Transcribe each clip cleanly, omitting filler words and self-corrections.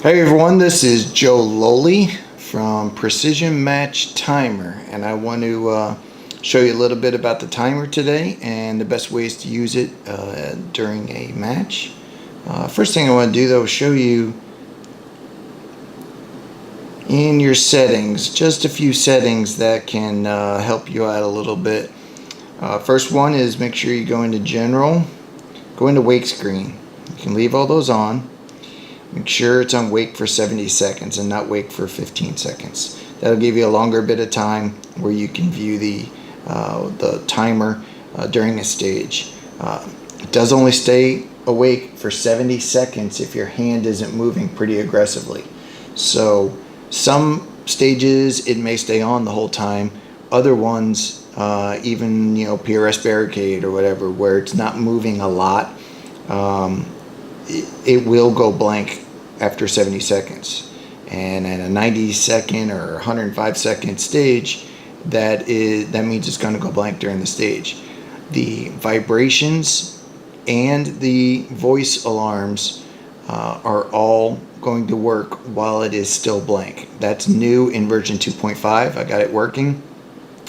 Hey everyone, this is Joe Lowly from Precision Match Timer, and I want to show you a little bit about the timer today and the best ways to use it during a match. First thing I want to do though is show you in your settings, just a few settings that can help you out a little bit. First one is make sure you go into General, go into Wake Screen. You can leave all those on. Make sure it's on wake for 70 seconds and not wake for 15 seconds. That'll give you a longer bit of time where you can view the timer during a stage. It does only stay awake for 70 seconds if your hand isn't moving pretty aggressively. So some stages it may stay on the whole time. Other ones, even PRS Barricade or whatever, where it's not moving a lot, it will go blank after 70 seconds. And at a 90 second or 105 second stage, that means it's going to go blank during the stage. The vibrations and the voice alarms are all going to work while it is still blank. That's new in version 2.5. I got it working.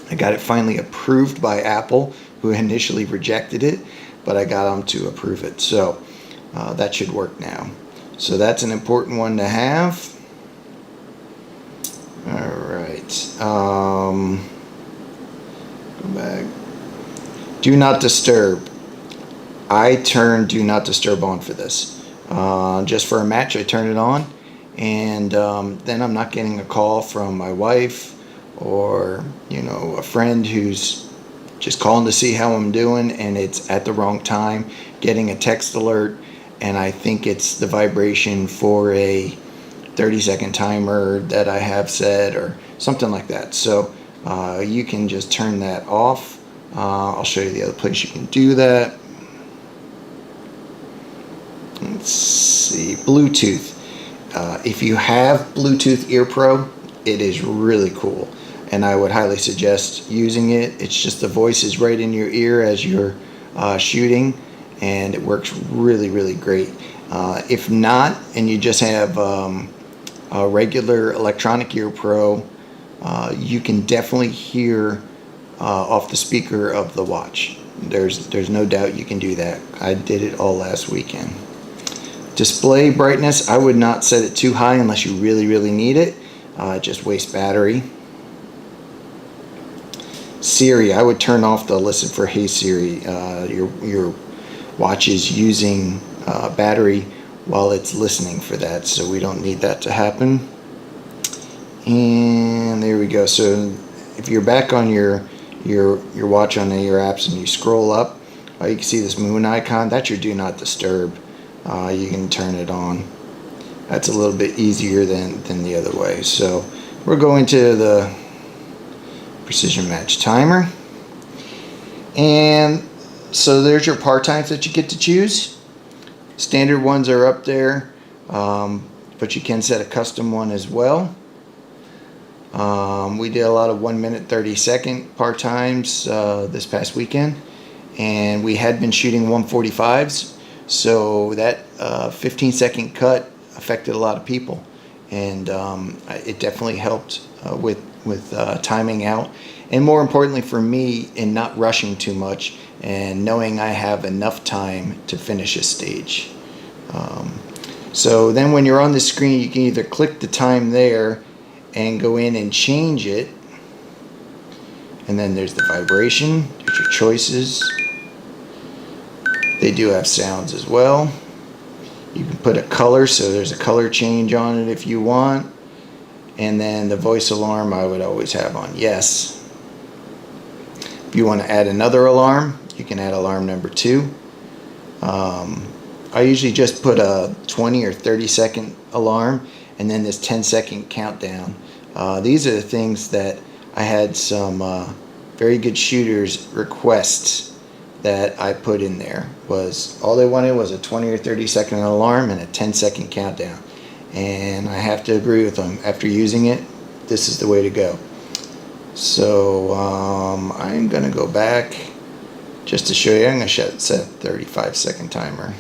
I got it finally approved by Apple, who initially rejected it, but I got them to approve it. So that should work now. So that's an important one to have. Alright. Go back. Do not disturb. I turn do not disturb on for this. Just for a match I turn it on, and then I'm not getting a call from my wife or a friend who's just calling to see how I'm doing and it's at the wrong time, getting a text alert, and I think it's the vibration for a 30-second timer that I have set or something like that. So you can just turn that off. I'll show you the other place you can do that. Let's see, Bluetooth. If you have Bluetooth Ear Pro, it is really cool, and I would highly suggest using it. It's just the voice is right in your ear as you're shooting, and it works really, really great. If not, and you just have a regular electronic Ear Pro, you can definitely hear off the speaker of the watch. There's no doubt you can do that. I did it all last weekend. Display brightness, I would not set it too high unless you really, really need it. It just wastes battery. Siri, I would turn off the listen for Hey Siri. Your watch is using battery while it's listening for that, so we don't need that to happen. And there we go. So if you're back on your watch on your apps and you scroll up, you can see this moon icon. That's your do not disturb. You can turn it on. That's a little bit easier than the other way. So we're going to the Precision Match Timer, and so there's your par times that you get to choose. Standard ones are up there, but you can set a custom one as well. We did a lot of 1 minute 30-second par times this past weekend, and we had been shooting 145s, so that 15-second cut affected a lot of people, and it definitely helped with timing out, and more importantly for me, in not rushing too much and knowing I have enough time to finish a stage. So then when you're on the screen, you can either click the time there and go in and change it, and then there's the vibration, there's your choices. They do have sounds as well. You can put a color, so there's a color change on it if you want, and then the voice alarm I would always have on yes. If you want to add another alarm, you can add alarm number 2. I usually just put a 20 or 30-second alarm and then this 10-second countdown. These are the things that I had some very good shooters request that I put in there. Was all they wanted was a 20 or 30-second alarm and a 10-second countdown, and I have to agree with them. After using it, this is the way to go. So I'm gonna go back just to show you. I'm gonna set 35-second timer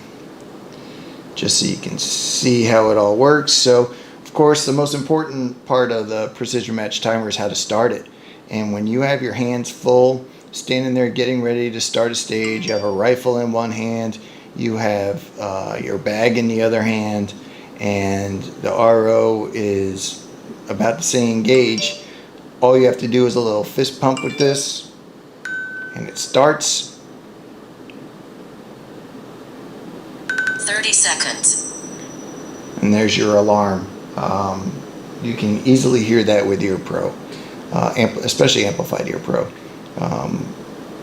just so you can see how it all works. So of course the most important part of the precision match timer is how to start it. And when you have your hands full, standing there getting ready to start a stage, you have a rifle in one hand, you have your bag in the other hand, and the RO is about to say engage, all you have to do is a little fist pump with this, and it starts. 30 seconds. And there's your alarm. You can easily hear that with Ear Pro, especially amplified Ear Pro.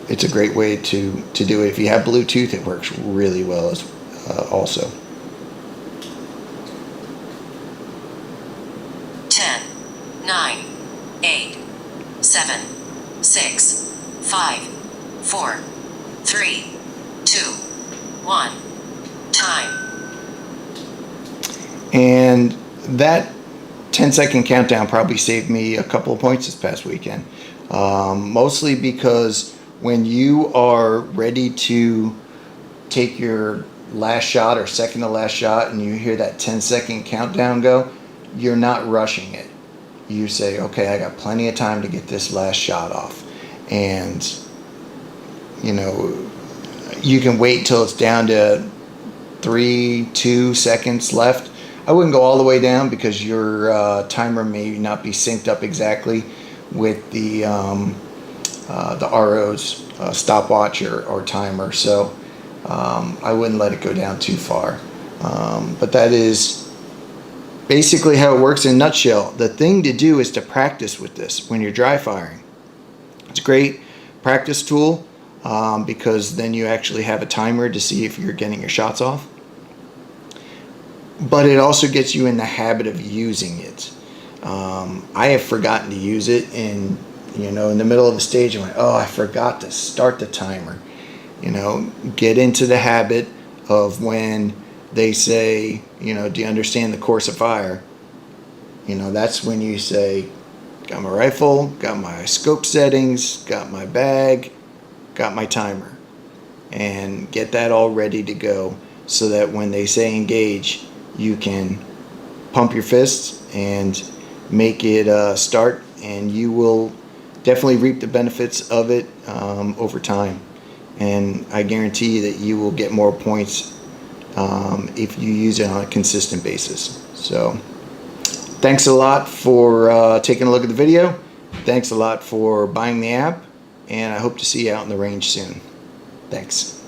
It's a great way to do it. If you have Bluetooth, it works really well also. 10, 9, 8, 7, 6, 5, 4, 3, 2, 1. Time. And that 10-second countdown probably saved me a couple of points this past weekend. Mostly because when you are ready to take your last shot or second to last shot and you hear that 10-second countdown go, you're not rushing it. You say, okay, I got plenty of time to get this last shot off. And, you know, you can wait till it's down to 3-2 seconds left. I wouldn't go all the way down because your timer may not be synced up exactly with the RO's stopwatch or timer, so I wouldn't let it go down too far. But that is basically how it works in a nutshell. The thing to do is to practice with this when you're dry firing. It's a great practice tool because then you actually have a timer to see if you're getting your shots off. But it also gets you in the habit of using it. I have forgotten to use it, and in the middle of the stage I went, oh, I forgot to start the timer. Get into the habit of when they say, do you understand the course of fire? That's when you say, got my rifle, got my scope settings, got my bag, got my timer, and get that all ready to go so that when they say engage, you can pump your fists and make it start, and you will definitely reap the benefits of it over time. And I guarantee you that you will get more points if you use it on a consistent basis. So thanks a lot for taking a look at the video. Thanks a lot for buying the app, and I hope to see you out in the range soon. Thanks.